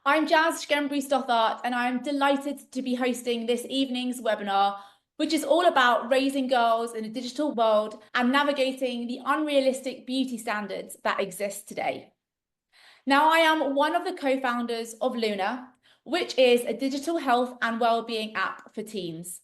I'm Jas Schembri-Stothart, and I'm delighted to be hosting this evening's webinar, which is all about raising girls in a digital world and navigating the unrealistic beauty standards that exist today. Now, I am one of the co-founders of Luna, which is a digital health and well-being app for teens,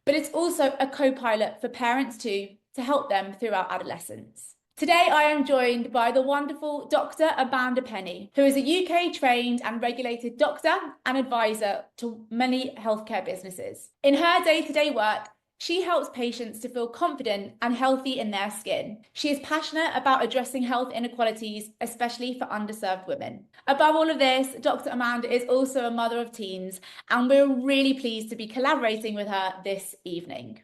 but it's also a co-pilot for parents too, to help them throughout adolescence. Today, I am joined by the wonderful Dr. Amanda Penny, who is a UK-trained and regulated doctor and advisor to many healthcare businesses. In her day-to-day work, she helps patients to feel confident and healthy in their skin. She is passionate about addressing health inequalities, especially for underserved women. Above all of this, Dr. Amanda is also a mother of teens, and we're really pleased to be collaborating with her this evening.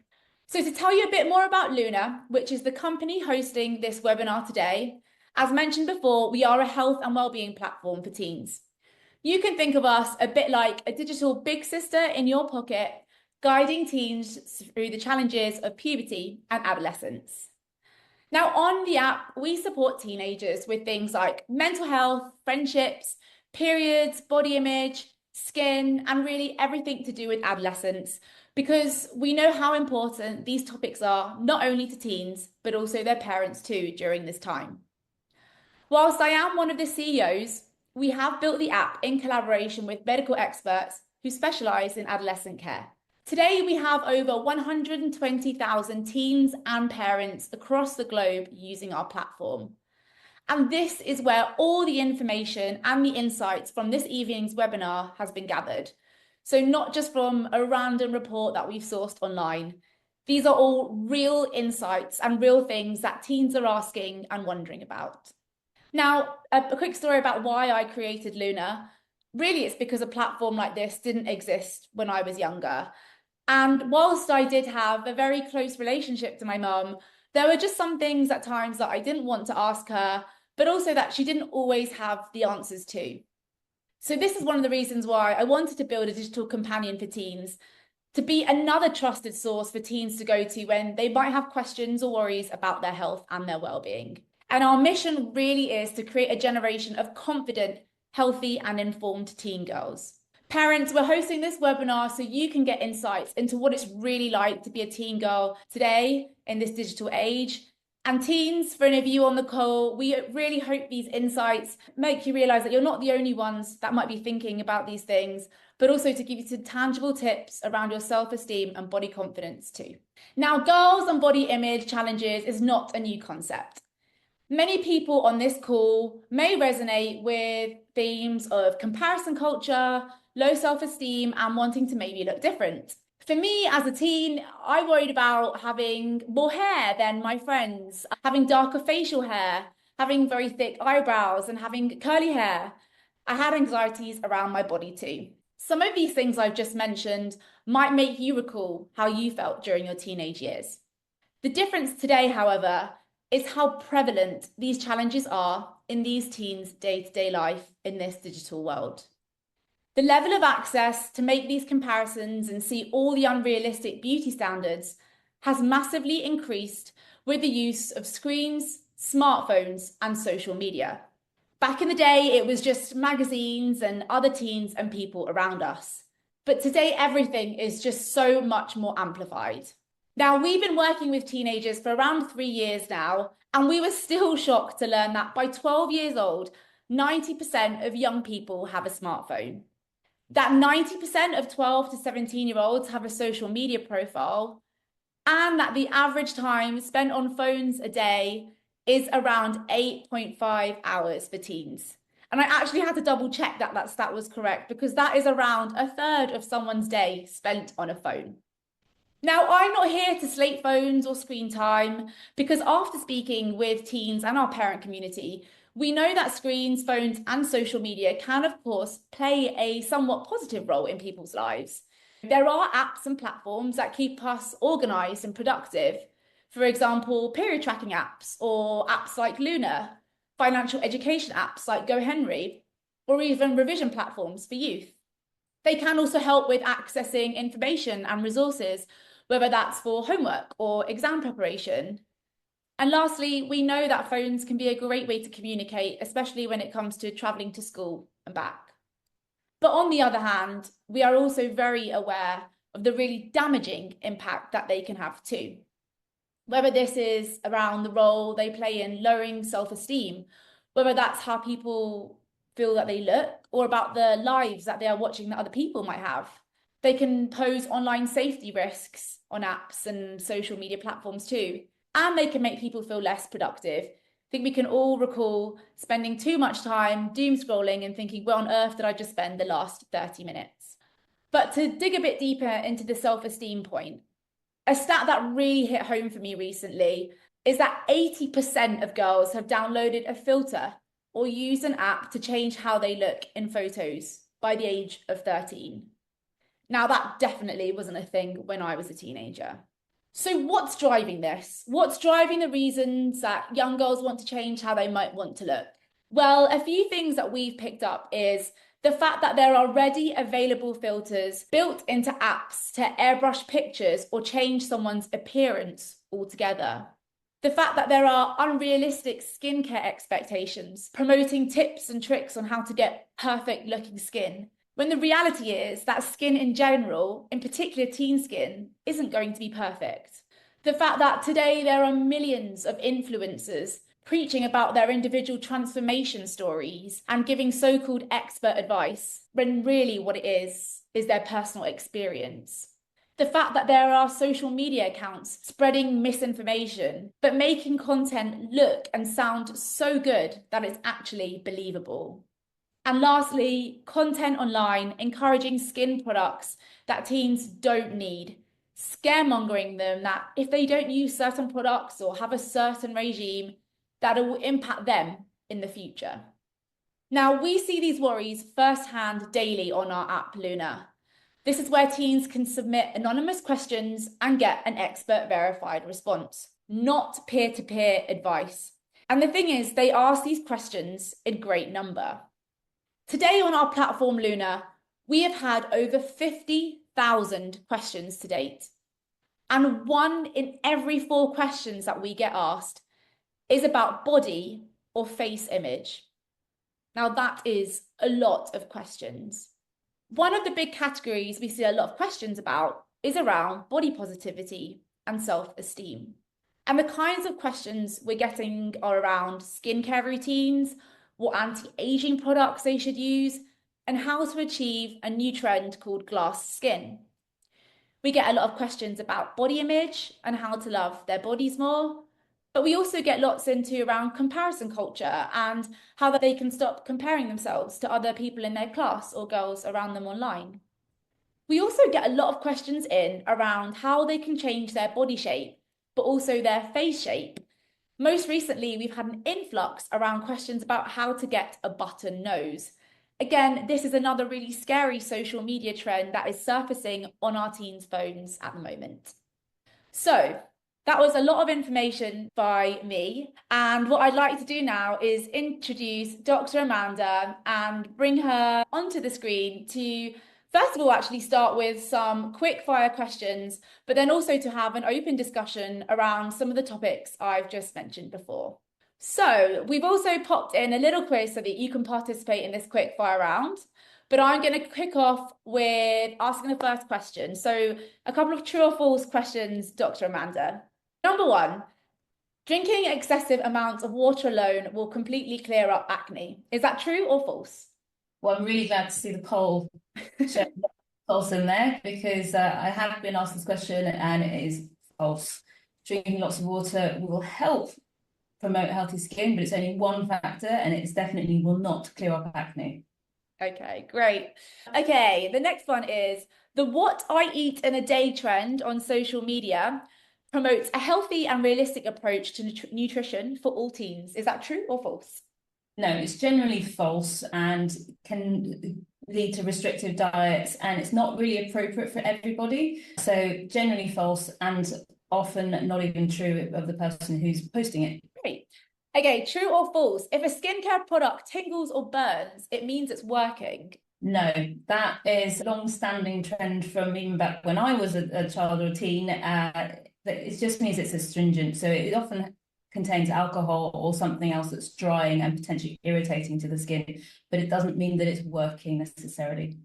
So to tell you a bit more about Luna, which is the company hosting this webinar today, as mentioned before, we are a health and wellbeing platform for teens. You can think of us a bit like a digital big sister in your pocket, guiding teens through the challenges of puberty and adolescence. Now, on the app, we support teenagers with things like mental health, friendships, periods, body image, skin, and really everything to do with adolescence, because we know how important these topics are, not only to teens, but also their parents too during this time. Whilst I am one of the CEOs, we have built the app in collaboration with medical experts who specialise in adolescent care. Today, we have over 120,000 teens and parents across the globe using our platform. And this is where all the information and the insights from this evening's webinar has been gathered. So not just from a random report that we've sourced online. These are all real insights and real things that teens are asking and wondering about. Now, a quick story about why I created Luna. Really, it's because a platform like this didn't exist when I was younger. And whilst I did have a very close relationship to my mum, there were just some things at times that I didn't want to ask her, but also that she didn't always have the answers to. So this is one of the reasons why I wanted to build a digital companion for teens, to be another trusted source for teens to go to when they might have questions or worries about their health and their well-being. And our mission really is to create a generation of confident, healthy, and informed teen girls. Parents, we're hosting this webinar so you can get insights into what it's really like to be a teen girl today in this digital age. And teens, for any of you on the call, we really hope these insights make you realise that you're not the only ones that might be thinking about these things, but also to give you some tangible tips around your self-esteem and body confidence too. Now, girls and body image challenges is not a new concept. Many people on this call may resonate with themes of comparison culture, low self-esteem, and wanting to maybe look different. For me, as a teen, I worried about having more hair than my friends, having darker facial hair, having very thick eyebrows, and having curly hair. I had anxieties around my body too. Some of these things I've just mentioned might make you recall how you felt during your teenage years. The difference today, however, is how prevalent these challenges are in these teens' day-to-day life in this digital world. The level of access to make these comparisons and see all the unrealistic beauty standards has massively increased with the use of screens, smartphones, and social media. Back in the day, it was just magazines and other teens and people around us. But today, everything is just so much more amplified. Now, we've been working with teenagers for around 3 years now, and we were still shocked to learn that by 12 years old, 90% of young people have a smartphone. That 90% of 12 to 17-year-olds have a social media profile, and that the average time spent on phones a day is around 8.5 hours for teens. And I actually had to double check that that stat was correct, because that is around a third of someone's day spent on a phone. Now, I'm not here to slate phones or screen time, because after speaking with teens and our parent community, we know that screens, phones, and social media can, of course, play a somewhat positive role in people's lives. There are apps and platforms that keep us organised and productive. For example, period tracking apps, or apps like Luna, financial education apps like GoHenry, or even revision platforms for youth. They can also help with accessing information and resources, whether that's for homework or exam preparation. And lastly, we know that phones can be a great way to communicate, especially when it comes to travelling to school and back. But on the other hand, we are also very aware of the really damaging impact that they can have too. Whether this is around the role they play in lowering self-esteem, whether that's how people feel that they look, or about the lives that they are watching that other people might have. They can pose online safety risks on apps and social media platforms too, and they can make people feel less productive. I think we can all recall spending too much time doom scrolling and thinking, where on earth did I just spend the last 30 minutes? But to dig a bit deeper into the self-esteem point, a stat that really hit home for me recently is that 80% of girls have downloaded a filter or used an app to change how they look in photos by the age of 13. Now, that definitely wasn't a thing when I was a teenager. So what's driving this? What's driving the reasons that young girls want to change how they might want to look? Well, a few things that we've picked up is the fact that there are already available filters built into apps to airbrush pictures or change someone's appearance altogether. The fact that there are unrealistic skincare expectations promoting tips and tricks on how to get perfect looking skin, when the reality is that skin in general, in particular teen skin, isn't going to be perfect. The fact that today there are millions of influencers preaching about their individual transformation stories and giving so-called expert advice, when really what it is their personal experience. The fact that there are social media accounts spreading misinformation, but making content look and sound so good that it's actually believable. And lastly, content online encouraging skin products that teens don't need, scaremongering them that if they don't use certain products or have a certain regime, that it will impact them in the future. Now, we see these worries firsthand daily on our app, Luna. This is where teens can submit anonymous questions and get an expert verified response, not peer-to-peer advice. And the thing is, they ask these questions in great number. Today on our platform, Luna, we have had over 50,000 questions to date. And 1 in every 4 questions that we get asked is about body or face image. Now, that is a lot of questions. One of the big categories we see a lot of questions about is around body positivity and self-esteem. And the kinds of questions we're getting are around skincare routines, what anti-aging products they should use, and how to achieve a new trend called glass skin. We get a lot of questions about body image and how to love their bodies more, but we also get lots into around comparison culture and how that they can stop comparing themselves to other people in their class or girls around them online. We also get a lot of questions in around how they can change their body shape, but also their face shape. Most recently, we've had an influx around questions about how to get a button nose. Again, this is another really scary social media trend that is surfacing on our teens' phones at the moment. So that was a lot of information by me. And what I'd like to do now is introduce Dr. Amanda and bring her onto the screen to, first of all, actually start with some quick fire questions, but then also to have an open discussion around some of the topics I've just mentioned before. So we've also popped in a little quiz so that you can participate in this quick fire round. But I'm going to kick off with asking the first question. So a couple of true or false questions, Dr. Amanda. Number 1, drinking excessive amounts of water alone will completely clear up acne. Is that true or false? Well, I'm really glad to see the poll show false in there because I have been asked this question and it is false. Drinking lots of water will help promote healthy skin, but it's only one factor and it's definitely will not clear up acne. Okay, great. Okay, the next one is the what I eat in a day trend on social media promotes a healthy and realistic approach to nutrition for all teens. Is that true or false? No, it's generally false and can lead to restrictive diets and it's not really appropriate for everybody. So generally false and often not even true of the person who's posting it. Great. Okay, true or false? If a skincare product tingles or burns, it means it's working. No, that is a long-standing trend from even back when I was a child or a teen. It just means it's astringent. So it often contains alcohol or something else that's drying and potentially irritating to the skin, but it doesn't mean that it's working necessarily.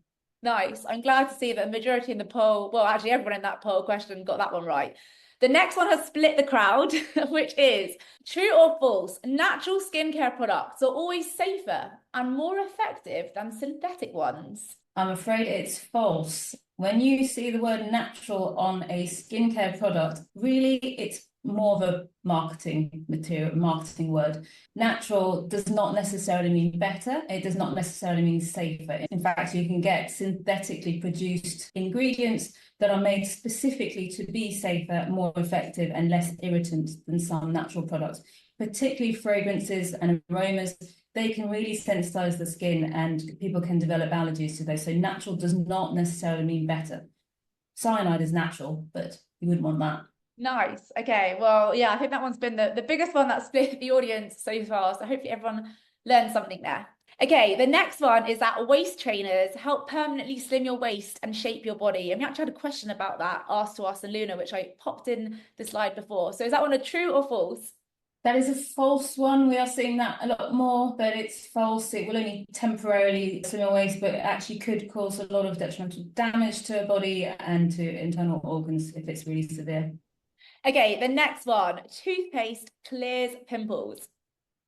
Nice. I'm glad to see that the majority in the poll, well, actually everyone in that poll question got that one right. The next one has split the crowd, which is true or false, natural skincare products are always safer and more effective than synthetic ones. I'm afraid it's false. When you see the word natural on a skincare product, really it's more of a marketing material, marketing word. Natural does not necessarily mean better. It does not necessarily mean safer. In fact, you can get synthetically produced ingredients that are made specifically to be safer, more effective, and less irritant than some natural products, particularly fragrances and aromas. They can really sensitize the skin and people can develop allergies to those. So natural does not necessarily mean better. Cyanide is natural, but you wouldn't want that. Nice. Okay. Well, yeah, I think that one's been the biggest one that split the audience so far. So hopefully everyone learned something there. Okay, the next one is that waist trainers help permanently slim your waist and shape your body. And we actually had a question about that asked to us and Luna, which I popped in the slide before. So is that one a true or false? That is a false one. We are seeing that a lot more, but it's false. It will only temporarily slim your waist, but it actually could cause a lot of detrimental damage to a body and to internal organs if it's really severe. Okay, the next one, toothpaste clears pimples.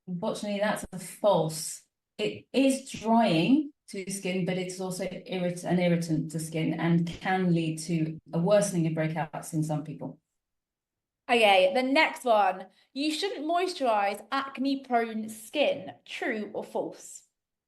Unfortunately, that's a false. It is drying to skin, but it's also an irritant to skin and can lead to a worsening of breakouts in some people. Okay, the next one, you shouldn't moisturize acne-prone skin. True or false?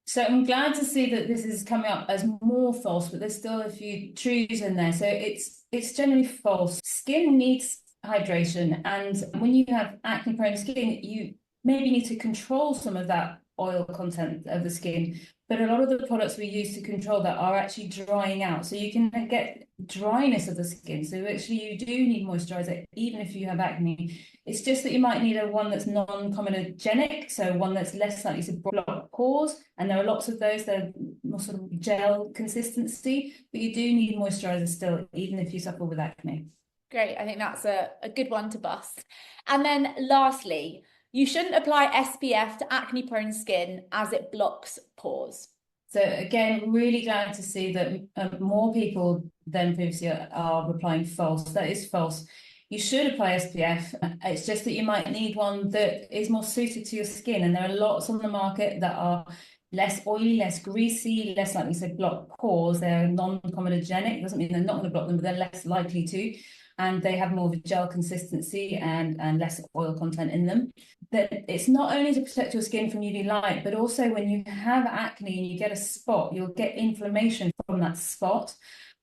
So I'm glad to see that this is coming up as more false, but there's still a few truths in there. So it's generally false. Skin needs hydration, and when you have acne-prone skin, you maybe need to control some of that oil content of the skin. But a lot of the products we use to control that are actually drying out. So you can get dryness of the skin. So actually you do need moisturizer, even if you have acne. It's just that you might need one that's non-comedogenic, so one that's less likely to block pores. And there are lots of those that are more sort of gel consistency, but you do need moisturizer still, even if you suffer with acne. Great, I think that's a good one to bust. And then lastly, you shouldn't apply SPF to acne-prone skin as it blocks pores. So again, really glad to see that more people than previously are replying false. That is false. You should apply SPF. It's just that you might need one that is more suited to your skin. And there are lots on the market that are less oily, less greasy, less likely to block pores. They're non-comedogenic. It doesn't mean they're not going to block them, but they're less likely to. And they have more of a gel consistency and less oil content in them. That it's not only to protect your skin from UV light, but also when you have acne and you get a spot, you'll get inflammation from that spot.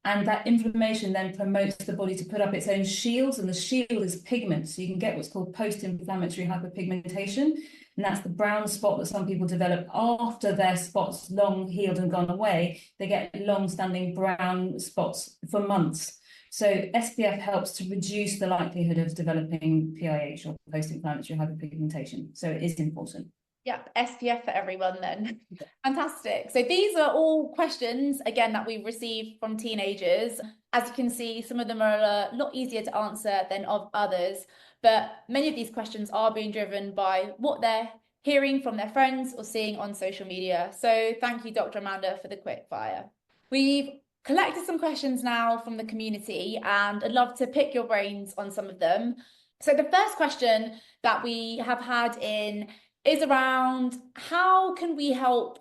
And that inflammation then promotes the body to put up its own shields, and the shield is pigment. So you can get what's called post-inflammatory hyperpigmentation. And that's the brown spot that some people develop after their spots long healed and gone away. They get long-standing brown spots for months. So SPF helps to reduce the likelihood of developing PIH or post-inflammatory hyperpigmentation. So it is important. Yep, SPF for everyone then. Fantastic. So these are all questions, again, that we've received from teenagers. As you can see, some of them are a lot easier to answer than of others, but many of these questions are being driven by what they're hearing from their friends or seeing on social media. So thank you, Dr. Amanda, for the quick fire. We've collected some questions now from the community, and I'd love to pick your brains on some of them. So the first question that we have had in is around how can we help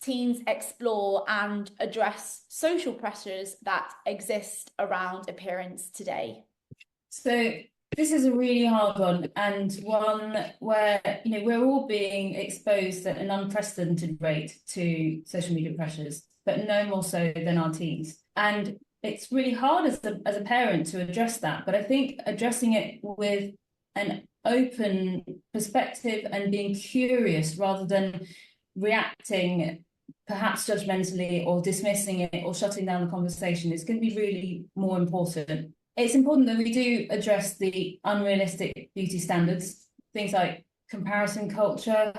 teens explore and address social pressures that exist around appearance today? So this is a really hard one, and one where we're all being exposed at an unprecedented rate to social media pressures, but no more so than our teens. And it's really hard as a parent to address that, but I think addressing it with an open perspective and being curious rather than reacting perhaps judgmentally or dismissing it or shutting down the conversation is going to be really more important. It's important that we do address the unrealistic beauty standards, things like comparison culture,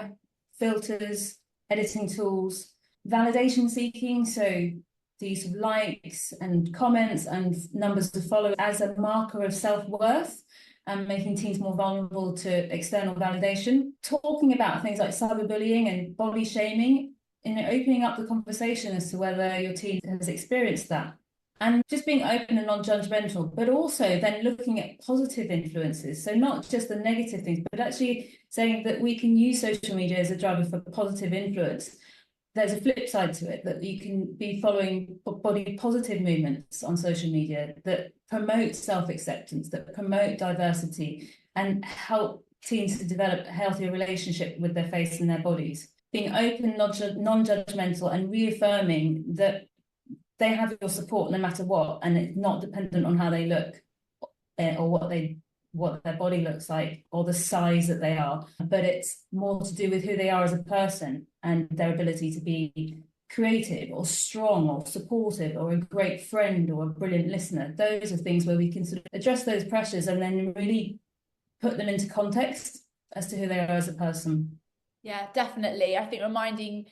filters, editing tools, validation seeking, so the use of likes and comments and numbers to follow as a marker of self-worth. and making teens more vulnerable to external validation, talking about things like cyberbullying and body shaming, and opening up the conversation as to whether your teen has experienced that. And just being open and non-judgmental, but also then looking at positive influences. So not just the negative things, but actually saying that we can use social media as a driver for positive influence. There's a flip side to it, that you can be following body positive movements on social media that promote self-acceptance, that promote diversity, and help teens to develop a healthier relationship with their face and their bodies. Being open, non-judgmental, and reaffirming that they have your support no matter what, and it's not dependent on how they look or what their body looks like or the size that they are, but it's more to do with who they are as a person and their ability to be creative or strong or supportive or a great friend or a brilliant listener. Those are things where we can sort of address those pressures and then really put them into context as to who they are as a person. Yeah, definitely. I think reminding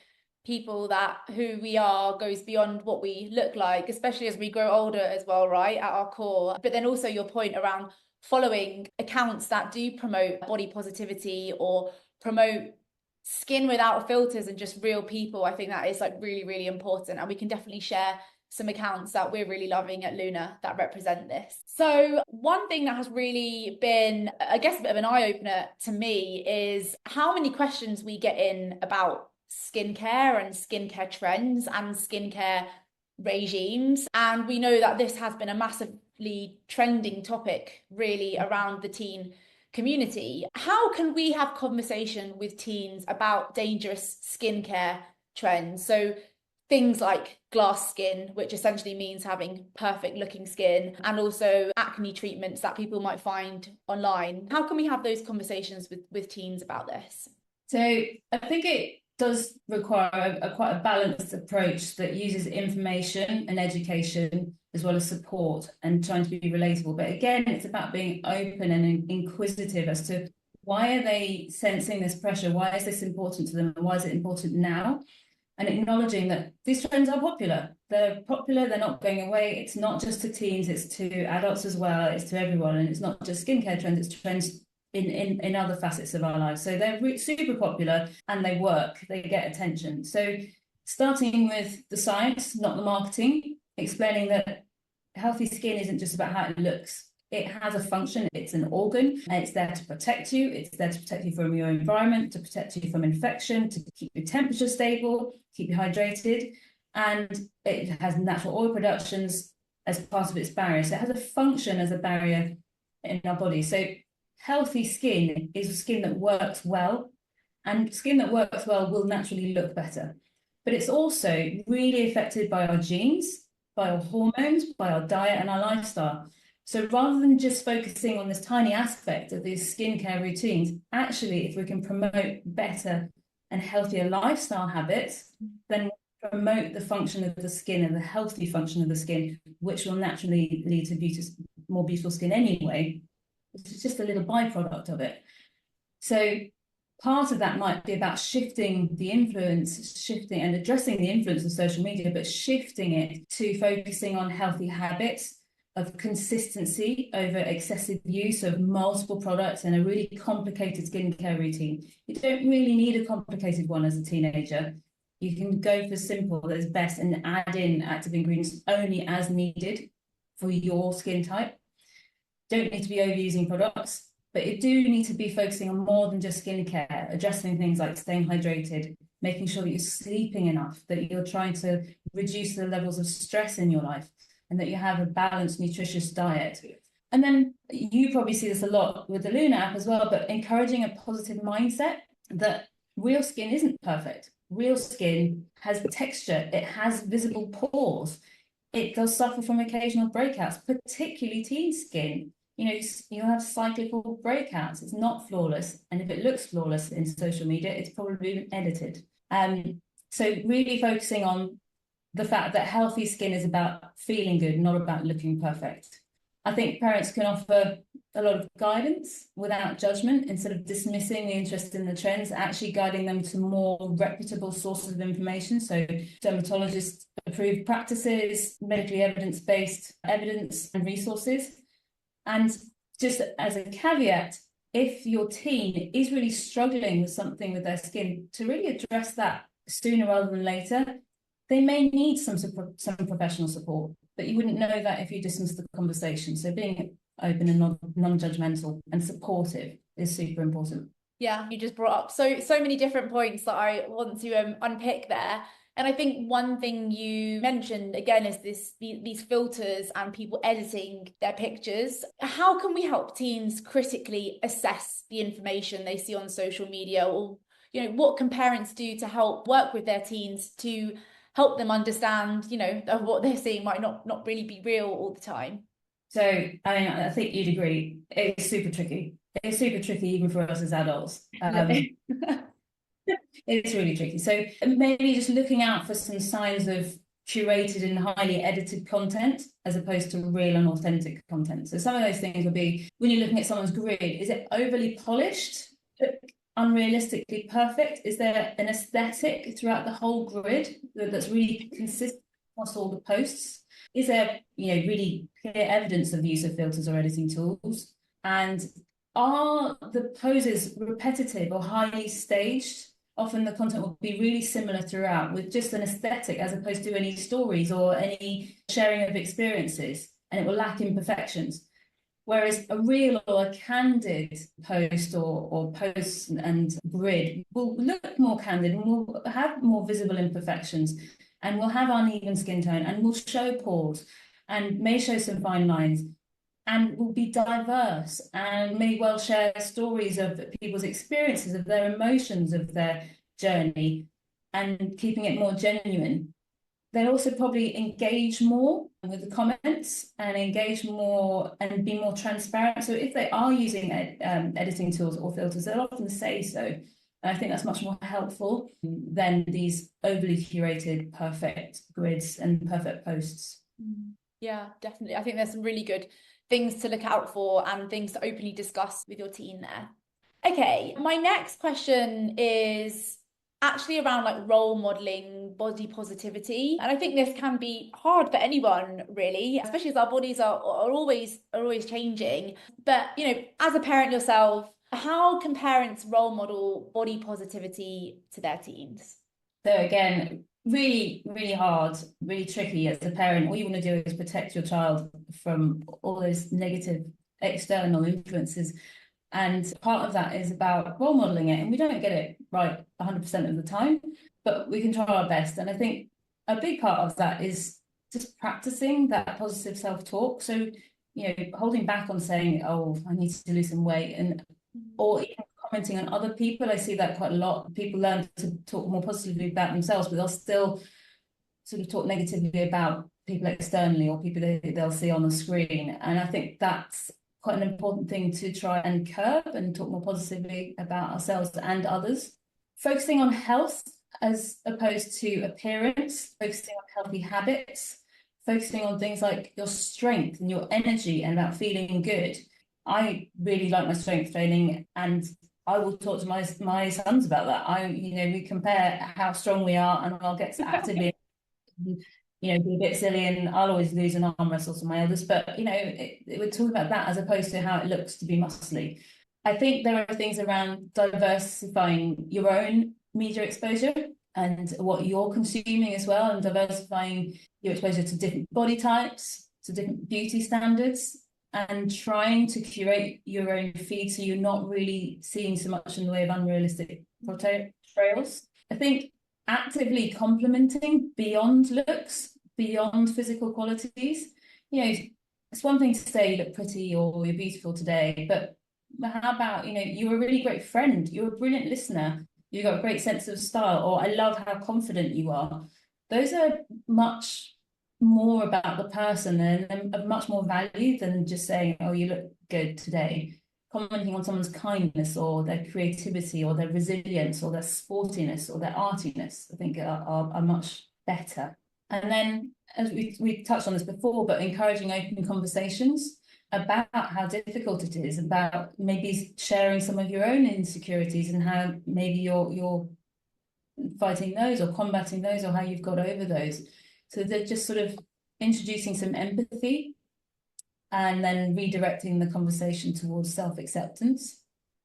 people that who we are goes beyond what we look like, especially as we grow older as well, right, at our core. But then also your point around following accounts that do promote body positivity or promote skin without filters and just real people. I think that is like really, really important. And we can definitely share some accounts that we're really loving at Luna that represent this. So one thing that has really been, I guess, a bit of an eye-opener to me is how many questions we get in about skincare and skincare trends and skincare regimes. And we know that this has been a massively trending topic really around the teen community. How can we have conversation with teens about dangerous skincare trends? So things like glass skin, which essentially means having perfect looking skin, and also acne treatments that people might find online. How can we have those conversations with teens about this? So I think it does require quite a balanced approach that uses information and education as well as support and trying to be relatable. But again, it's about being open and inquisitive as to why are they sensing this pressure? Why is this important to them? And why is it important now? And acknowledging that these trends are popular. They're popular, they're not going away. It's not just to teens, it's to adults as well, it's to everyone. And it's not just skincare trends, it's trends in other facets of our lives. So they're super popular and they work, they get attention. So starting with the science, not the marketing, explaining that healthy skin isn't just about how it looks. It has a function, it's an organ, and it's there to protect you. It's there to protect you from your environment, to protect you from infection, to keep your temperature stable, keep you hydrated. And it has natural oil productions as part of its barrier. So it has a function as a barrier in our body. So healthy skin is skin that works well, and skin that works well will naturally look better. But it's also really affected by our genes, by our hormones, by our diet and our lifestyle. So rather than just focusing on this tiny aspect of these skincare routines, actually, if we can promote better and healthier lifestyle habits, then promote the function of the skin and the healthy function of the skin, which will naturally lead to more beautiful skin anyway. It's just a little byproduct of it. So part of that might be about shifting the influence, shifting and addressing the influence of social media, but shifting it to focusing on healthy habits, of consistency over excessive use of multiple products and a really complicated skincare routine. You don't really need a complicated one as a teenager. You can go for simple that is best and add in active ingredients only as needed for your skin type. Don't need to be overusing products, but you do need to be focusing on more than just skincare, addressing things like staying hydrated, making sure that you're sleeping enough, that you're trying to reduce the levels of stress in your life, and that you have a balanced, nutritious diet. And then you probably see this a lot with the Luna app as well, but encouraging a positive mindset that real skin isn't perfect. Real skin has texture, it has visible pores. It does suffer from occasional breakouts, particularly teen skin. You know, you'll have cyclical breakouts. It's not flawless. And if it looks flawless in social media, it's probably been edited. So really focusing on the fact that healthy skin is about feeling good, not about looking perfect. I think parents can offer a lot of guidance without judgment, instead of dismissing the interest in the trends, actually guiding them to more reputable sources of information. So dermatologist approved practices, medically evidence-based evidence and resources, and just as a caveat, if your teen is really struggling with something with their skin, to really address that sooner rather than later, they may need some professional support, but you wouldn't know that if you dismissed the conversation. So being open and non-judgmental and supportive is super important. Yeah, you just brought up so many different points that I want to unpick there. And I think one thing you mentioned again is these filters and people editing their pictures. How can we help teens critically assess the information they see on social media, or what can parents do to help work with their teens to help them understand, that what they're seeing might not really be real all the time? So, I mean, I think you'd agree, it's super tricky. It's super tricky even for us as adults. It's really tricky. So maybe just looking out for some signs of curated and highly edited content as opposed to real and authentic content. So some of those things will be, when you're looking at someone's grid, is it overly polished, unrealistically perfect? Is there an aesthetic throughout the whole grid that's really consistent across all the posts? Is there, really clear evidence of the use of filters or editing tools? And are the poses repetitive or highly staged? Often the content will be really similar throughout with just an aesthetic as opposed to any stories or any sharing of experiences, and it will lack imperfections. Whereas a real or a candid post or post and grid will look more candid and will have more visible imperfections and will have uneven skin tone and will show pores and may show some fine lines and will be diverse and may well share stories of people's experiences, of their emotions, of their journey, and keeping it more genuine. They'll also probably engage more with the comments and engage more and be more transparent. So if they are using editing tools or filters, they'll often say so. And I think that's much more helpful than these overly curated, perfect grids and perfect posts. Yeah, definitely. I think there's some really good things to look out for and things to openly discuss with your teen there. Okay, my next question is actually around like role modeling body positivity. And I think this can be hard for anyone really, especially as our bodies are always changing. But, as a parent yourself, how can parents role model body positivity to their teens? So again, really, really hard, really tricky as a parent. All you want to do is protect your child from all those negative external influences. And part of that is about role modeling it. And we don't get it right 100% of the time, but we can try our best. And I think a big part of that is just practicing that positive self-talk. So, holding back on saying, oh, I need to lose some weight, or even commenting on other people. I see that quite a lot. People learn to talk more positively about themselves, but they'll still sort of talk negatively about people externally or people they'll see on the screen. And I think that's quite an important thing to try and curb and talk more positively about ourselves and others. Focusing on health as opposed to appearance, focusing on healthy habits, focusing on things like your strength and your energy and about feeling good. I really like my strength training, and I will talk to my sons about that. We compare how strong we are, and I'll get actively, be a bit silly, and I'll always lose an arm wrestle to my eldest. But we're talking about that as opposed to how it looks to be muscly. I think there are things around diversifying your own media exposure and what you're consuming as well, and diversifying your exposure to different body types, to different beauty standards, and trying to curate your own feed so you're not really seeing so much in the way of unrealistic portrayals. I think actively complimenting beyond looks, beyond physical qualities. It's one thing to say you look pretty or you're beautiful today, but how about, you're a really great friend, you're a brilliant listener, you've got a great sense of style, or I love how confident you are. Those are much more about the person and of much more value than just saying, oh, you look good today. Commenting on someone's kindness or their creativity or their resilience or their sportiness or their artiness, I think are much better. And then, as we touched on this before, but encouraging open conversations about how difficult it is, about maybe sharing some of your own insecurities and how maybe you're fighting those or combating those or how you've got over those. So they're just sort of introducing some empathy and then redirecting the conversation towards self-acceptance.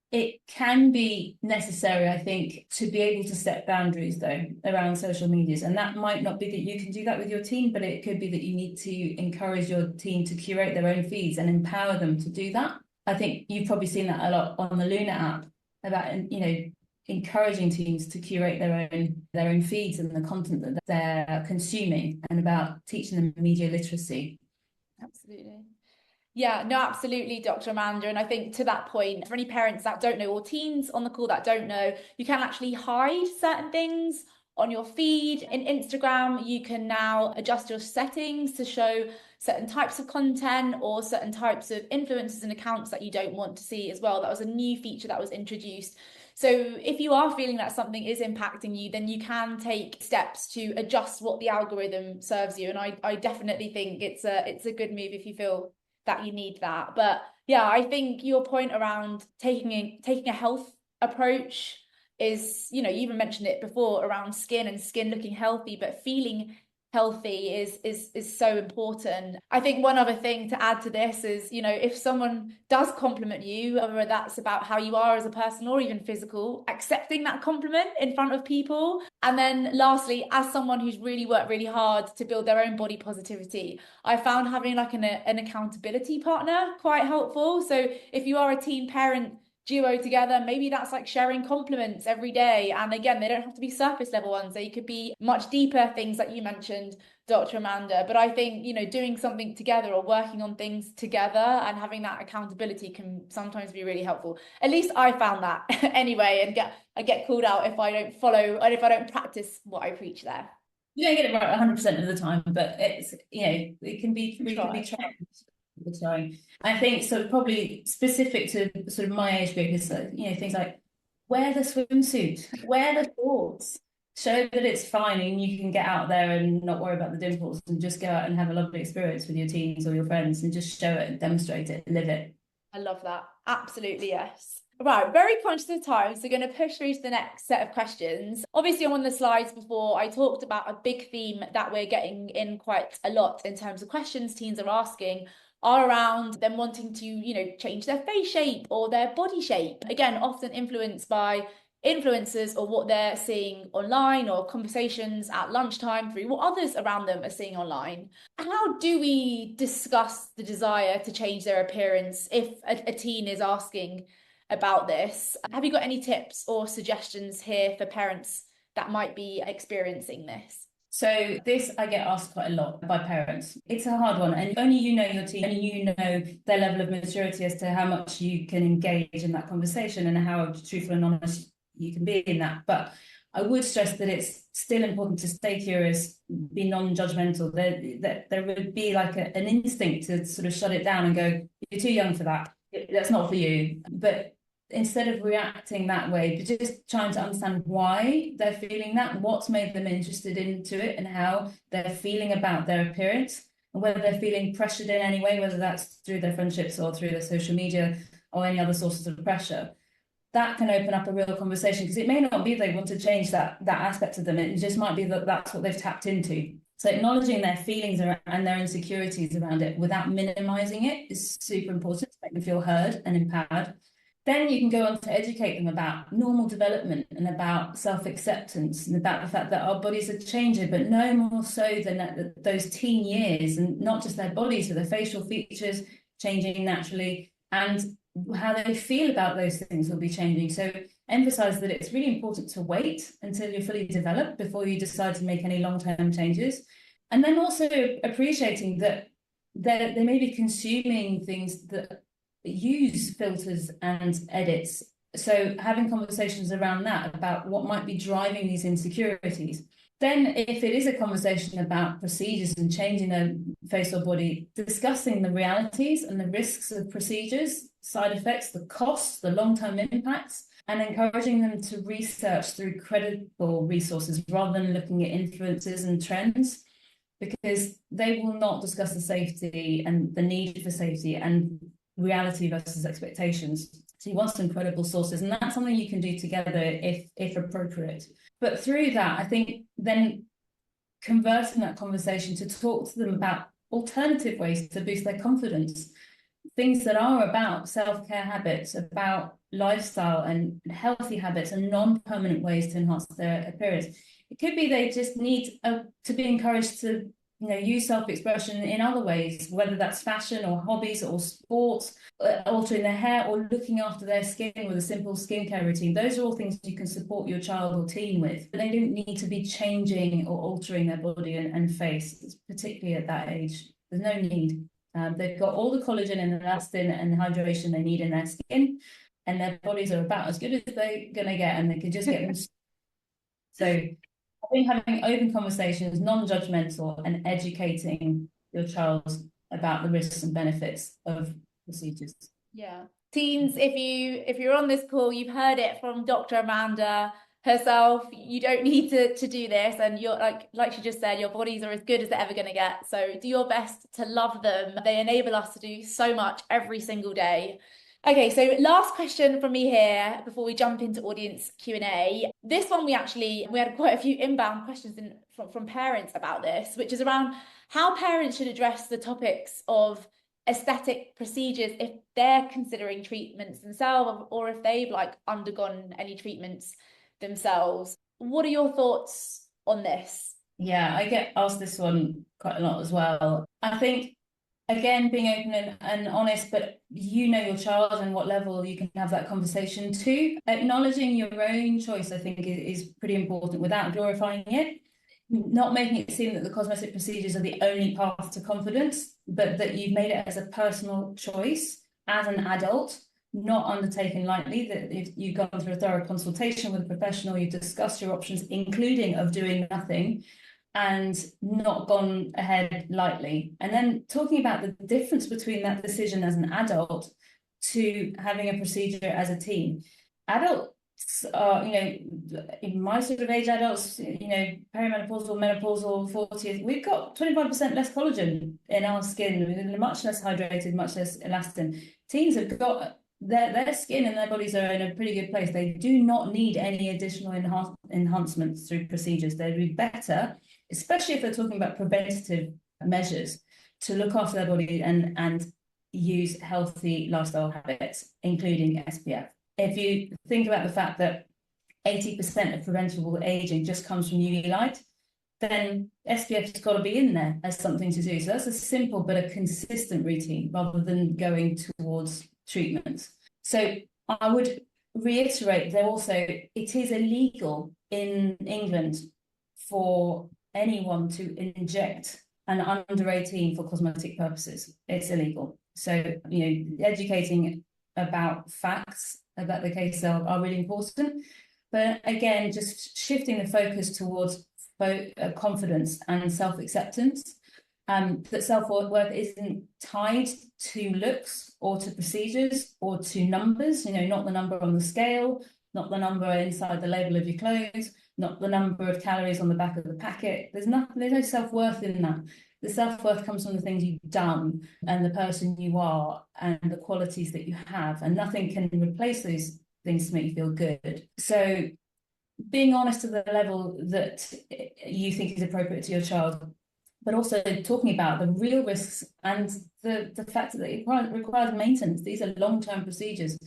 It can be necessary, I think, to be able to set boundaries, though, around social medias. And that might not be that you can do that with your team, but it could be that you need to encourage your team to curate their own feeds and empower them to do that. I think you've probably seen that a lot on the Luna app about, you know, encouraging teams to curate their own feeds and the content that they're consuming, and about teaching them media literacy. Absolutely. Yeah, no, absolutely, Dr. Amanda. And I think to that point, for any parents that don't know, or teens on the call that don't know, you can actually hide certain things on your feed. In Instagram, you can now adjust your settings to show certain types of content or certain types of influencers and accounts that you don't want to see as well. That was a new feature that was introduced. So if you are feeling that something is impacting you, then you can take steps to adjust what the algorithm serves you. And I definitely think it's a good move if you feel that you need that. But yeah, I think your point around taking a health approach is, you know, you even mentioned it before around skin and skin looking healthy, but feeling healthy is so important. I think one other thing to add to this is, you know, if someone does compliment you, whether that's about how you are as a person or even physical, accepting that compliment in front of people. And then lastly, as someone who's really worked really hard to build their own body positivity, I found having like an accountability partner quite helpful. So if you are a teen parent duo together, maybe that's like sharing compliments every day. And again, they don't have to be surface level ones. They could be much deeper things that you mentioned, Dr. Amanda. But I think, you know, doing something together or working on things together and having that accountability can sometimes be really helpful. At least I found that anyway, and I get called out if I don't follow and if I don't practice what I preach there. You don't get it right 100% of the time, but it's, you know, it can be tried. The time. I think so, probably specific to sort of my age group is that, you know, things like wear the swimsuit, wear the shorts, show that it's fine and you can get out there and not worry about the dimples and just go out and have a lovely experience with your teens or your friends and just show it and demonstrate it, live it. I love that. Absolutely, yes. Right, very conscious of time, so we're going to push through to the next set of questions. Obviously, I'm on the slides before. I talked about a big theme that we're getting in quite a lot in terms of questions teens are asking are around them wanting to, you know, change their face shape or their body shape. Again, often influenced by influencers or what they're seeing online or conversations at lunchtime through what others around them are seeing online. How do we discuss the desire to change their appearance if a teen is asking about this? Have you got any tips or suggestions here for parents that might be experiencing this? So this I get asked quite a lot by parents. It's a hard one, and only you know your team, and you know their level of maturity as to how much you can engage in that conversation and how truthful and honest you can be in that. But I would stress that it's still important to stay curious, be non-judgmental. There would be like an instinct to sort of shut it down and go, you're too young for that. That's not for you. But instead of reacting that way, but just trying to understand why they're feeling that, what's made them interested into it, and how they're feeling about their appearance, and whether they're feeling pressured in any way, whether that's through their friendships or through their social media or any other sources of pressure. That can open up a real conversation, because it may not be they want to change that aspect of them. It just might be that that's what they've tapped into. So acknowledging their feelings and their insecurities around it without minimizing it is super important to make them feel heard and empowered. Then you can go on to educate them about normal development and about self-acceptance and about the fact that our bodies are changing, but no more so than those teen years, and not just their bodies, but their facial features changing naturally, and how they feel about those things will be changing. So emphasize that it's really important to wait until you're fully developed before you decide to make any long-term changes. And then also appreciating that they may be consuming things that use filters and edits. So having conversations around that, about what might be driving these insecurities. Then if it is a conversation about procedures and changing their face or body, discussing the realities and the risks of procedures, side effects, the costs, the long-term impacts, and encouraging them to research through credible resources rather than looking at influences and trends, because they will not discuss the safety and the need for safety and reality versus expectations. So you want some credible sources, and that's something you can do together if appropriate. But through that, I think then converting that conversation to talk to them about alternative ways to boost their confidence. Things that are about self-care habits, about lifestyle and healthy habits and non-permanent ways to enhance their appearance. It could be they just need to be encouraged to use self-expression in other ways, whether that's fashion or hobbies or sports, altering their hair or looking after their skin with a simple skincare routine. Those are all things you can support your child or teen with, but they don't need to be changing or altering their body and face, particularly at that age. There's no need. They've got all the collagen and elastin and hydration they need in their skin, and their bodies are about as good as they're going to get, and they can just get them. So I think having open conversations, non-judgmental, and educating your child about the risks and benefits of procedures. Yeah. Teens, if you're on this call, you've heard it from Dr. Amanda herself. You don't need to do this, and you're like she just said, your bodies are as good as they're ever going to get. So do your best to love them. They enable us to do so much every single day. Okay, so last question from me here before we jump into audience Q&A. This one we had quite a few inbound questions from parents about this, which is around how parents should address the topics of aesthetic procedures if they're considering treatments themselves, or if they've undergone any treatments themselves. What are your thoughts on this? Yeah, I get asked this one quite a lot as well. I think, again, being open and honest, but your child and what level you can have that conversation to. Acknowledging your own choice, I think, is pretty important without glorifying it. Not making it seem that the cosmetic procedures are the only path to confidence, but that you've made it as a personal choice as an adult, not undertaken lightly, that if you've gone through a thorough consultation with a professional, you've discussed your options, including of doing nothing, and not gone ahead lightly. And then talking about the difference between that decision as an adult to having a procedure as a teen. Adults are, in my sort of age, adults, perimenopausal, menopausal, 40s, we've got 25% less collagen in our skin. We're much less hydrated, much less elastin. Teens have got their skin and their bodies are in a pretty good place. They do not need any additional enhancements through procedures. They'd be better, especially if they're talking about preventative measures, to look after their body and use healthy lifestyle habits, including SPF. If you think about the fact that 80% of preventable aging just comes from UV light, then SPF has got to be in there as something to do. So that's a simple but a consistent routine rather than going towards treatments. So I would reiterate that also it is illegal in England for anyone to inject an under 18 for cosmetic purposes. It's illegal. So, educating about facts about the case are really important. But again, just shifting the focus towards confidence and self-acceptance, that self-worth isn't tied to looks or to procedures or to numbers, not the number on the scale, not the number inside the label of your clothes, not the number of calories on the back of the packet. There's no self-worth in that. The self-worth comes from the things you've done and the person you are and the qualities that you have, and nothing can replace those things to make you feel good. So being honest to the level that you think is appropriate to your child, but also talking about the real risks and the fact that it requires maintenance. These are long-term procedures.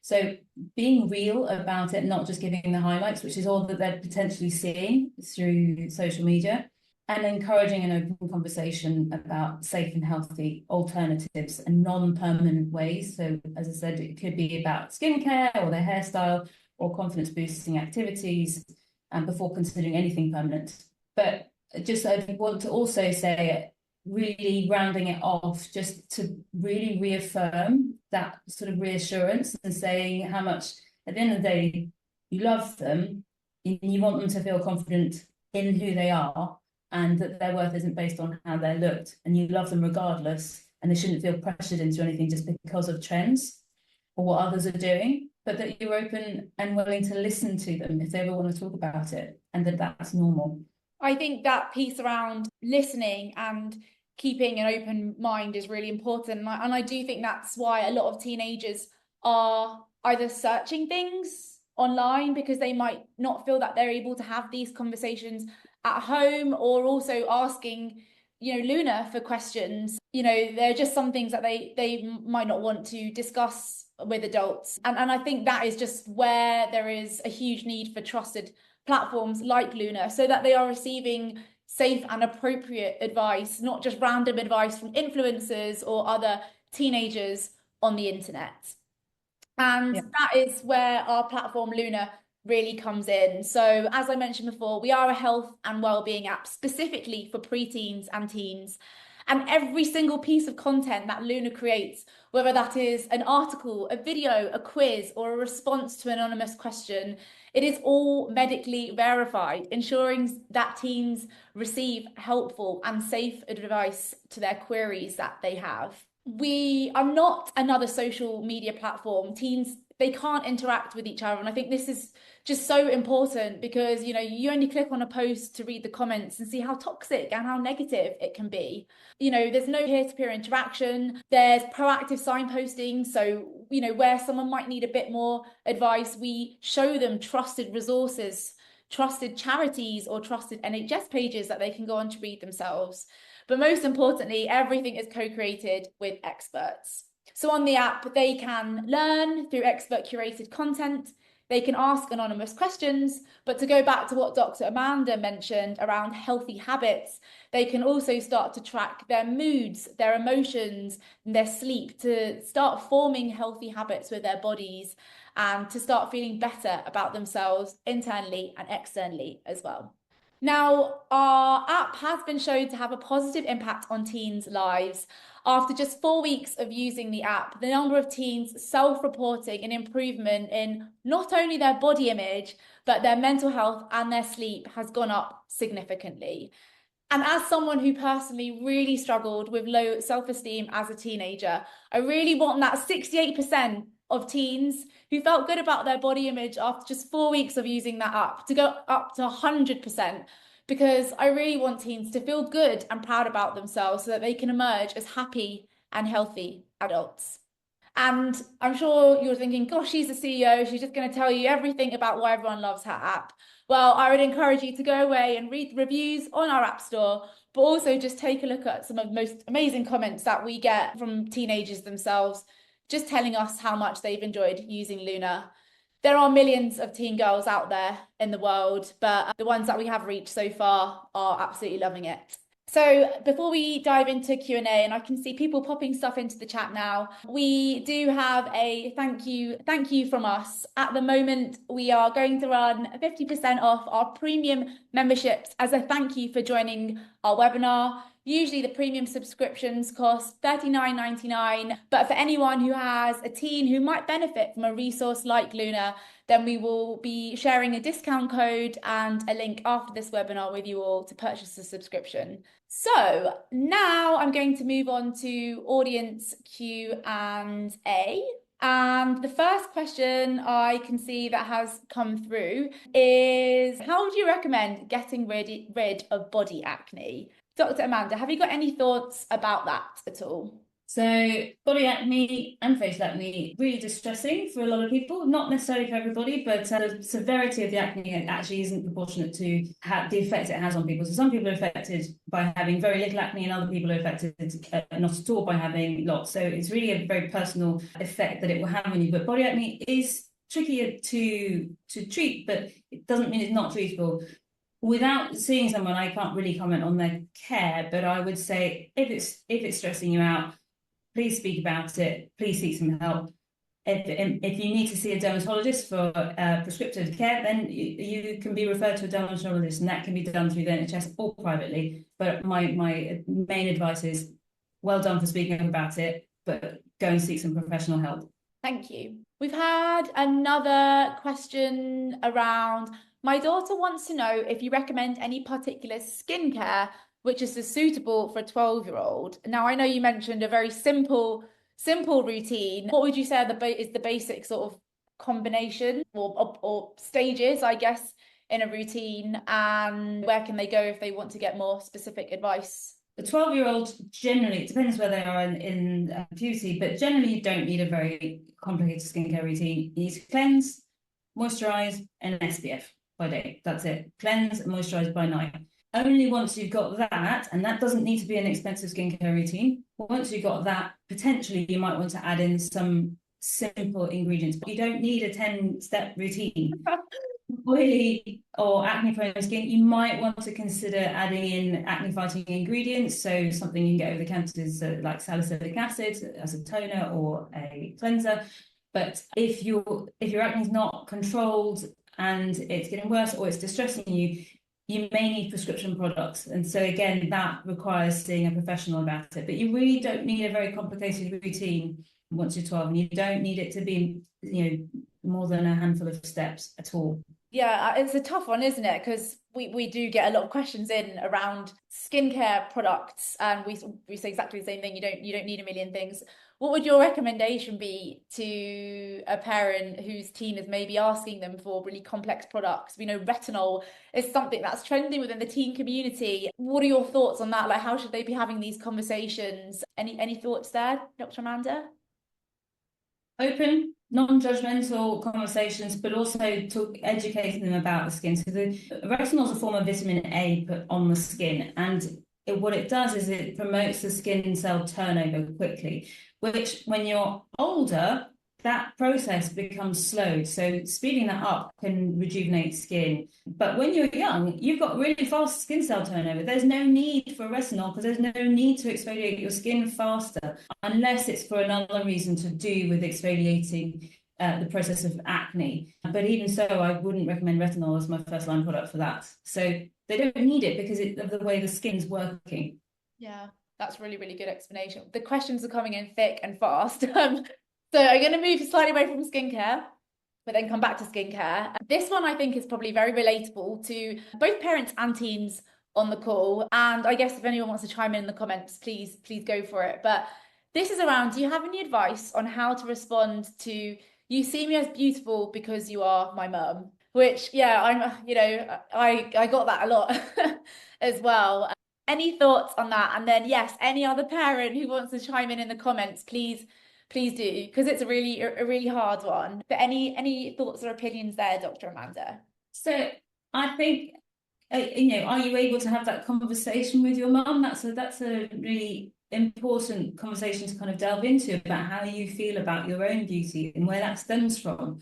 So being real about it, not just giving the highlights, which is all that they're potentially seeing through social media, and encouraging an open conversation about safe and healthy alternatives and non-permanent ways. So as I said, it could be about skincare or their hairstyle or confidence boosting activities, and before considering anything permanent. But just I want to also say, really rounding it off, just to really reaffirm that sort of reassurance and saying how much at the end of the day you love them and you want them to feel confident in who they are, and that their worth isn't based on how they're looked, and you love them regardless, and they shouldn't feel pressured into anything just because of trends or what others are doing, but that you're open and willing to listen to them if they ever want to talk about it, and that that's normal. I think that piece around listening and keeping an open mind is really important. And I do think that's why a lot of teenagers are either searching things online because they might not feel that they're able to have these conversations at home, or also asking, Luna for questions. There are just some things that they might not want to discuss with adults. And I think that is just where there is a huge need for trusted platforms like Luna, so that they are receiving safe and appropriate advice, not just random advice from influencers or other teenagers on the internet. And that is where our platform Luna really comes in. So as I mentioned before, we are a health and wellbeing app specifically for preteens and teens. And every single piece of content that Luna creates, whether that is an article, a video, a quiz, or a response to an anonymous question, it is all medically verified, ensuring that teens receive helpful and safe advice to their queries that they have. We are not another social media platform. Teens, they can't interact with each other. And I think this is just so important because, you only click on a post to read the comments and see how toxic and how negative it can be. There's no peer-to-peer interaction. There's proactive signposting. So, where someone might need a bit more advice, we show them trusted resources, trusted charities, or trusted NHS pages that they can go on to read themselves. But most importantly, everything is co-created with experts. So on the app, they can learn through expert curated content. They can ask anonymous questions. But to go back to what Dr. Amanda mentioned around healthy habits, they can also start to track their moods, their emotions, and their sleep, to start forming healthy habits with their bodies and to start feeling better about themselves internally and externally as well. Now, our app has been shown to have a positive impact on teens' lives. After just 4 weeks of using the app, the number of teens self-reporting an improvement in not only their body image, but their mental health and their sleep has gone up significantly. And as someone who personally really struggled with low self-esteem as a teenager, I really want that 68% of teens who felt good about their body image after just 4 weeks of using that app to go up to 100%, because I really want teens to feel good and proud about themselves so that they can emerge as happy and healthy adults. And I'm sure you're thinking, gosh, she's the CEO. She's just going to tell you everything about why everyone loves her app. Well, I would encourage you to go away and read the reviews on our app store, but also just take a look at some of the most amazing comments that we get from teenagers themselves, just telling us how much they've enjoyed using Luna. There are millions of teen girls out there in the world, but the ones that we have reached so far are absolutely loving it. So before we dive into Q&A, and I can see people popping stuff into the chat now, we do have a thank you from us. At the moment, we are going to run 50% off our premium memberships as a thank you for joining our webinar. Usually the premium subscriptions cost $39.99, but for anyone who has a teen who might benefit from a resource like Luna, then we will be sharing a discount code and a link after this webinar with you all to purchase a subscription. So now I'm going to move on to audience Q&A. And the first question I can see that has come through is, how would you recommend getting rid of body acne? Dr. Amanda, have you got any thoughts about that at all? So body acne and facial acne, really distressing for a lot of people, not necessarily for everybody, but the severity of the acne actually isn't proportionate to the effect it has on people. So some people are affected by having very little acne and other people are affected not at all by having lots. So it's really a very personal effect that it will have on you. But body acne is trickier to treat, but it doesn't mean it's not treatable. Without seeing someone, I can't really comment on their care, but I would say if it's stressing you out, please speak about it. Please seek some help. If you need to see a dermatologist for prescriptive care, then you can be referred to a dermatologist, and that can be done through the NHS or privately. But my main advice is, well done for speaking up about it, but go and seek some professional help. Thank you. We've had another question around, my daughter wants to know if you recommend any particular skincare which is suitable for a 12-year-old. Now, I know you mentioned a very simple routine. What would you say is the basic sort of combination or stages, I guess, in a routine, and where can they go if they want to get more specific advice? The 12-year-old, generally, it depends where they are in puberty, but generally you don't need a very complicated skincare routine. You need to cleanse, moisturize, and SPF by day. That's it. Cleanse and moisturize by night. only once you've got that, and that doesn't need to be an expensive skincare routine, once you've got that, potentially you might want to add in some simple ingredients, but you don't need a 10-step routine. Oily or acne prone skin, you might want to consider adding in acne fighting ingredients. So something you can get over the counter is like salicylic acid as a toner or a cleanser. But if your acne is not controlled and it's getting worse or it's distressing you, you may need prescription products. And so again, that requires seeing a professional about it. But you really don't need a very complicated routine once you're 12, and you don't need it to be, more than a handful of steps at all. Yeah, it's a tough one, isn't it? Because we do get a lot of questions in around skincare products, and we say exactly the same thing. You don't need a million things. What would your recommendation be to a parent whose teen is maybe asking them for really complex products? We know retinol is something that's trending within the teen community. What are your thoughts on that? Like, how should they be having these conversations? Any thoughts there, Dr. Amanda? Open, non-judgmental conversations, but also educating them about the skin. So the retinol is a form of vitamin A put on the skin, and what it does is it promotes the skin cell turnover quickly, which when you're older, that process becomes slow. So speeding that up can rejuvenate skin. But when you're young, you've got really fast skin cell turnover. There's no need for retinol because there's no need to exfoliate your skin faster, unless it's for another reason to do with exfoliating the process of acne. But even so, I wouldn't recommend retinol as my first line product for that. So they don't need it because of the way the skin's working. Yeah, that's really, really good explanation. The questions are coming in thick and fast. So I'm going to move slightly away from skincare, but then come back to skincare. This one I think is probably very relatable to both parents and teens on the call. And I guess if anyone wants to chime in the comments, please go for it. But this is around, do you have any advice on how to respond to, you see me as beautiful because you are my mum? Which, yeah, I got that a lot as well. Any thoughts on that? And then, yes, any other parent who wants to chime in the comments, please do, because it's a really hard one. But any thoughts or opinions there, Dr. Amanda? So I think, are you able to have that conversation with your mum? That's a really important conversation to kind of delve into about how you feel about your own beauty and where that stems from.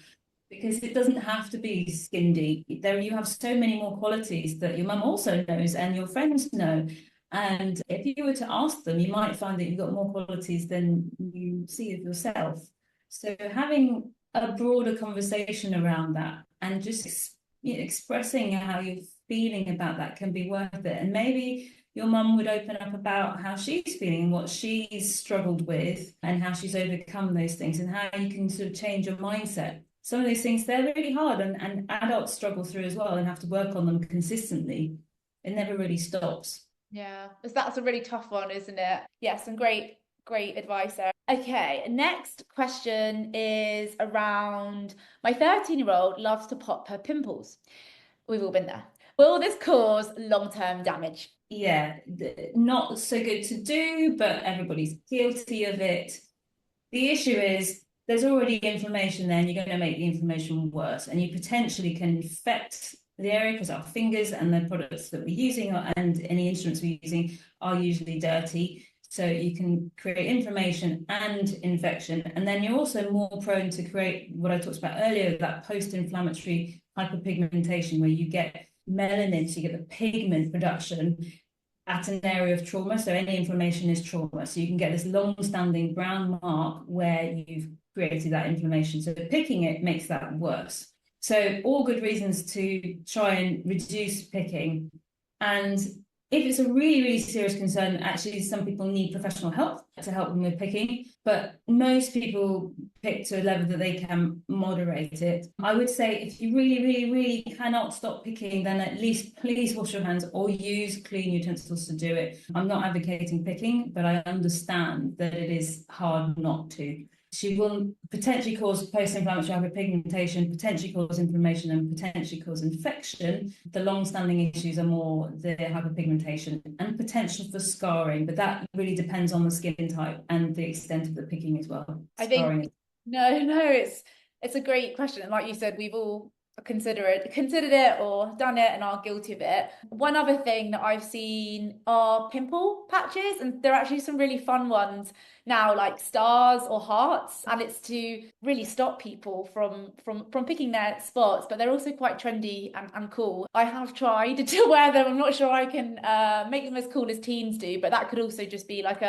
Because it doesn't have to be skin deep. There, you have so many more qualities that your mum also knows and your friends know. And if you were to ask them, you might find that you've got more qualities than you see of yourself. So having a broader conversation around that and just expressing how you're feeling about that can be worth it. And maybe your mum would open up about how she's feeling, what she's struggled with, and how she's overcome those things, and how you can sort of change your mindset. Some of those things, they're really hard, and adults struggle through as well and have to work on them consistently. It never really stops. Yeah, that's a really tough one, isn't it? Yeah, some great advice there. Okay, next question is around, my 13-year-old loves to pop her pimples. We've all been there. Will this cause long-term damage? Yeah, not so good to do, but everybody's guilty of it. The issue is there's already inflammation there, and you're going to make the inflammation worse, and you potentially can infect the area because our fingers and the products that we're using and any instruments we're using are usually dirty. So you can create inflammation and infection. And then you're also more prone to create what I talked about earlier, that post-inflammatory hyperpigmentation, where you get melanin, so you get the pigment production at an area of trauma. So any inflammation is trauma. So you can get this long-standing brown mark where you've created that inflammation. So picking it makes that worse. So all good reasons to try and reduce picking. And if it's a really, really serious concern, actually some people need professional help to help them with picking, but most people pick to a level that they can moderate it. I would say if you really, really, really cannot stop picking, then at least please wash your hands or use clean utensils to do it. I'm not advocating picking, but I understand that it is hard not to. She will potentially cause post-inflammatory hyperpigmentation, potentially cause inflammation, and potentially cause infection. The long-standing issues are more the hyperpigmentation and potential for scarring, but that really depends on the skin type and the extent of the picking as well. I think no, it's a great question. And like you said, we've all considered it or done it and are guilty of it. One other thing that I've seen are pimple patches, and there are actually some really fun ones now, like stars or hearts, and it's to really stop people from picking their spots, but they're also quite trendy and cool. I have tried to wear them. I'm not sure I can make them as cool as teens do, but that could also just be like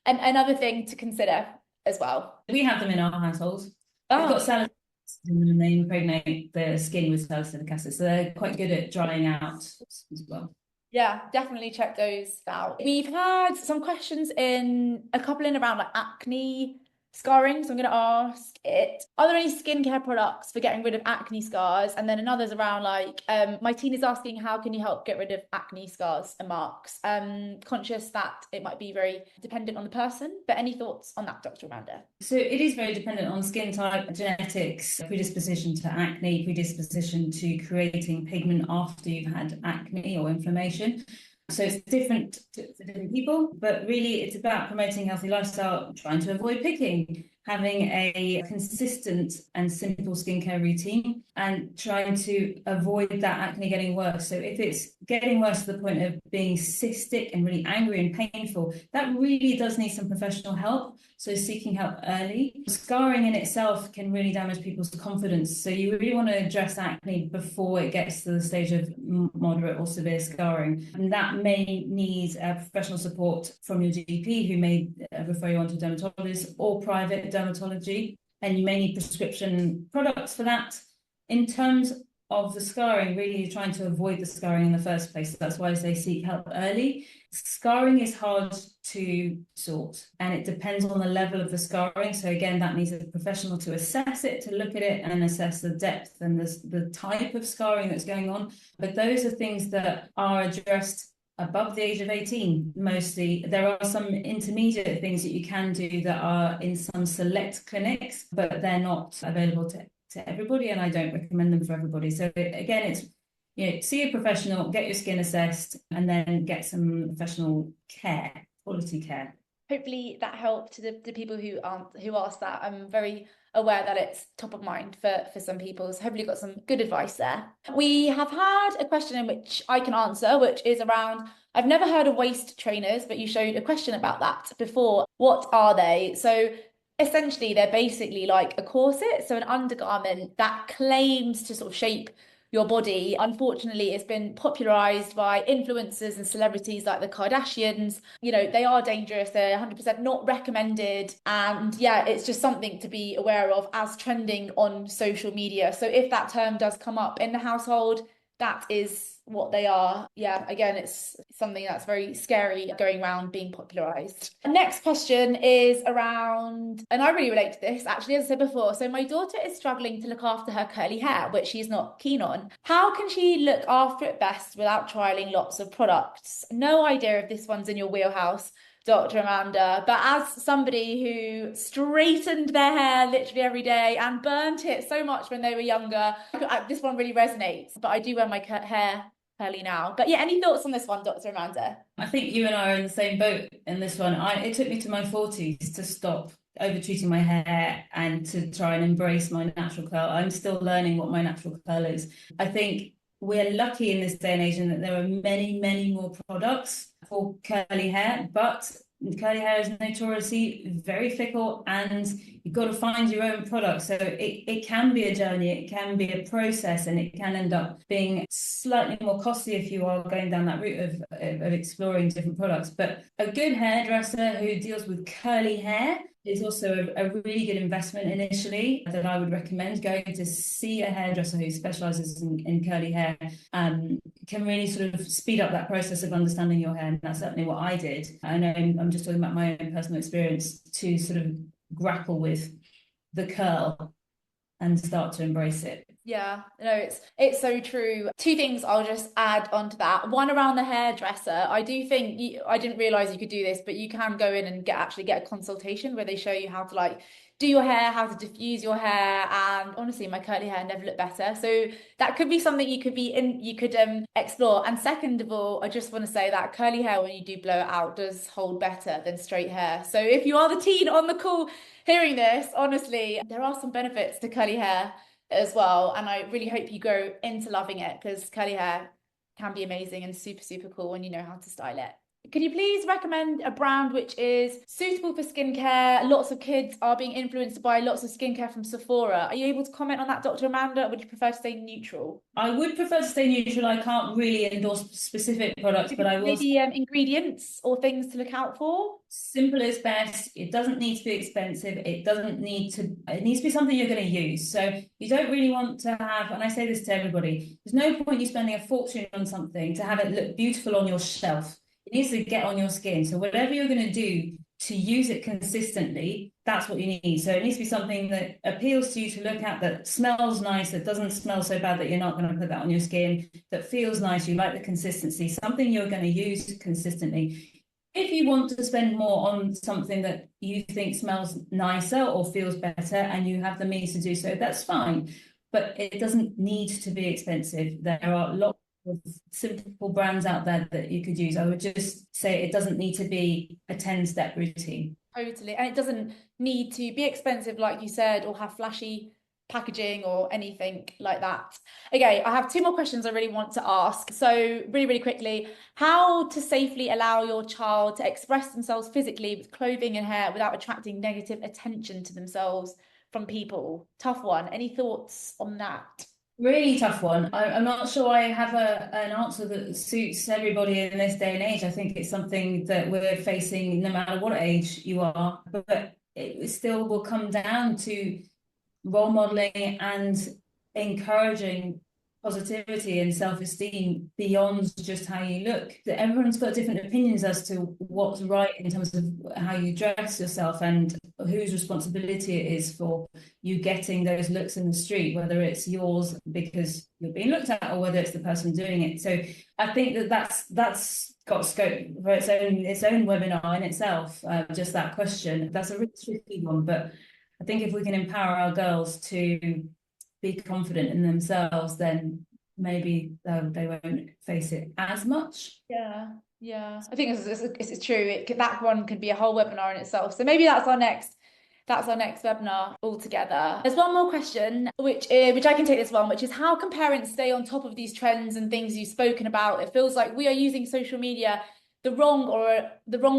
another thing to consider as well. We have them in our household. They've Oh, got salicylic acid in them and they impregnate the skin with salicylic acid, so they're quite good at drying out as well. yeah, definitely check those out. We've had some questions in a couple in around like acne scarring. So I'm going to ask it, are there any skincare products for getting rid of acne scars? And then another's around like, my teen is asking, how can you help get rid of acne scars and marks? Conscious that it might be very dependent on the person, but any thoughts on that, Dr. Amanda? So it is very dependent on skin type, genetics, predisposition to acne, predisposition to creating pigment after you've had acne or inflammation. So it's different for different people, but really it's about promoting healthy lifestyle, trying to avoid picking, having a consistent and simple skincare routine, and trying to avoid that acne getting worse. So if it's getting worse to the point of being cystic and really angry and painful, that really does need some professional help. So seeking help early. Scarring in itself can really damage people's confidence. So you really want to address acne before it gets to the stage of moderate or severe scarring. And that may need professional support from your GP, who may refer you on to a dermatologist or private dermatology. And you may need prescription products for that. In terms of the scarring, really you're trying to avoid the scarring in the first place. That's why I say seek help early. Scarring is hard to sort, and it depends on the level of the scarring. So again, that needs a professional to assess it, to look at it and assess the depth and the type of scarring that's going on. But those are things that are addressed above the age of 18, mostly. There are some intermediate things that you can do that are in some select clinics, but they're not available to everybody, and I don't recommend them for everybody. So again, it's, you know, see a professional, get your skin assessed, and then get some professional care, quality care. Hopefully that helped to the people who asked that. I'm very aware that it's top of mind for some people. So hopefully you got some good advice there. We have had a question in which I can answer, which is around, I've never heard of waist trainers, but you showed a question about that before. What are they? So essentially they're basically like a corset, so an undergarment that claims to sort of shape your body. Unfortunately, it's been popularized by influencers and celebrities like the Kardashians. You know, they are dangerous. They're 100% not recommended. And yeah, it's just something to be aware of as trending on social media. So if that term does come up in the household, that is what they are. Yeah, again, it's something that's very scary going around being popularized. Next question is around, and I really relate to this actually, as I said before. So my daughter is struggling to look after her curly hair, which she's not keen on. How can she look after it best without trialing lots of products? No idea if this one's in your wheelhouse, Dr. Amanda, but as somebody who straightened their hair literally every day and burnt it so much when they were younger, this one really resonates. But I do wear my hair curly now. But yeah, any thoughts on this one, Dr. Amanda? I think you and I are in the same boat in this one. It took me to my 40s to stop over-treating my hair and to try and embrace my natural curl. I'm still learning what my natural curl is. I think we're lucky in this day and age in that there are many, many more products for curly hair, but curly hair is notoriously very fickle and you've got to find your own product. So it can be a journey, it can be a process, and it can end up being slightly more costly if you are going down that route of exploring different products. But a good hairdresser who deals with curly hair is also a really good investment initially that I would recommend. Going to see a hairdresser who specializes in curly hair can really sort of speed up that process of understanding your hair. And that's certainly what I did. I know I'm just talking about my own personal experience to sort of grapple with the curl and start to embrace it. Yeah, no, it's so true. Two things I'll just add onto that. One around the hairdresser. I do think I didn't realize you could do this, but you can go in and actually get a consultation where they show you how to like do your hair, how to diffuse your hair, and honestly, my curly hair never looked better. So that could be something you could explore. And second of all, I just want to say that curly hair, when you do blow it out, does hold better than straight hair. So if you are the teen on the call hearing this, honestly, there are some benefits to curly hair as well. And I really hope you grow into loving it, because curly hair can be amazing and super, super cool when you know how to style it. Could you please recommend a brand which is suitable for skincare? Lots of kids are being influenced by lots of skincare from Sephora. Are you able to comment on that, Dr. Amanda, or would you prefer to stay neutral? I would prefer to stay neutral. I can't really endorse specific products, but I will. Maybe ingredients or things to look out for? Simple is best. It doesn't need to be expensive. It doesn't need to, it needs to be something you're going to use. So you don't really want to have, and I say this to everybody, there's no point you spending a fortune on something to have it look beautiful on your shelf. It needs to get on your skin. So whatever you're going to do to use it consistently, that's what you need. So it needs to be something that appeals to you to look at, that smells nice, that doesn't smell so bad that you're not going to put that on your skin, that feels nice, you like the consistency, something you're going to use consistently. If you want to spend more on something that you think smells nicer or feels better and you have the means to do so, that's fine. But it doesn't need to be expensive. There are lots of simple brands out there that you could use. I would just say it doesn't need to be a 10-step routine. Totally. And it doesn't need to be expensive, like you said, or have flashy packaging or anything like that. Okay, I have two more questions I really want to ask. So really, really quickly, how to safely allow your child to express themselves physically with clothing and hair without attracting negative attention to themselves from people? Tough one. Any thoughts on that? Really tough one. I'm not sure I have an answer that suits everybody in this day and age. I think it's something that we're facing no matter what age you are, but it still will come down to role modeling and encouraging positivity and self-esteem beyond just how you look. That everyone's got different opinions as to what's right in terms of how you dress yourself and whose responsibility it is for you getting those looks in the street, whether it's yours because you're being looked at or whether it's the person doing it. So I think that's got scope for its own webinar in itself. Just that question, that's a really tricky one, but I think if we can empower our girls to be confident in themselves, then maybe they won't face it as much. Yeah. I think it's true. That one could be a whole webinar in itself. So maybe that's our next webinar altogether. There's one more question, which I can take this one, which is how can parents stay on top of these trends and things you've spoken about? It feels like we are using social media the wrong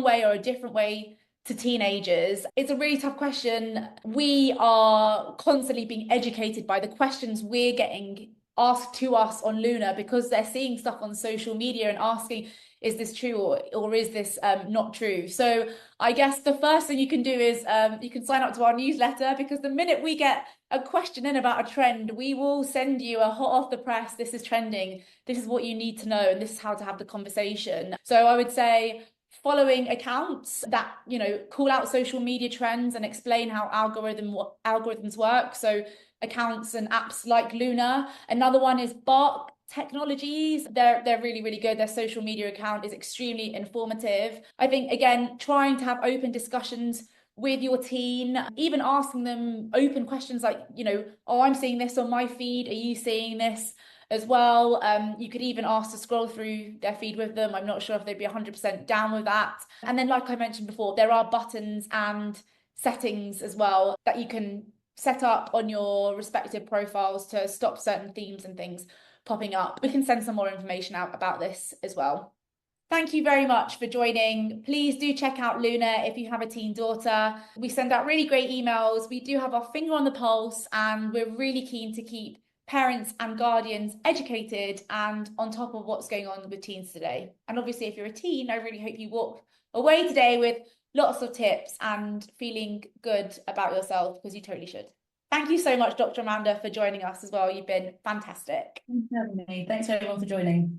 way or a different way to teenagers. It's a really tough question. We are constantly being educated by the questions we're getting asked to us on Luna, because they're seeing stuff on social media and asking, is this true or is this not true? So I guess the first thing you can do is you can sign up to our newsletter, because the minute we get a question in about a trend, we will send you a hot off the press, this is trending, this is what you need to know, and this is how to have the conversation. So I would say following accounts that, you know, call out social media trends and explain how algorithms work. So accounts and apps like Luna. Another one is Bark Technologies. They're really, really good. Their social media account is extremely informative. I think, again, trying to have open discussions with your teen, even asking them open questions like, you know, oh, I'm seeing this on my feed, are you seeing this as well? You could even ask to scroll through their feed with them. I'm not sure if they'd be 100% down with that. And then, like I mentioned before, there are buttons and settings as well that you can set up on your respective profiles to stop certain themes and things popping up. We can send some more information out about this as well. Thank you very much for joining. Please do check out Luna if you have a teen daughter. We send out really great emails. We do have our finger on the pulse, and we're really keen to keep parents and guardians educated and on top of what's going on with teens today. And obviously, if you're a teen, I really hope you walk away today with lots of tips and feeling good about yourself, because you totally should. Thank you so much, Dr. Amanda, for joining us as well. You've been fantastic. Thanks for having me. Thanks everyone for joining.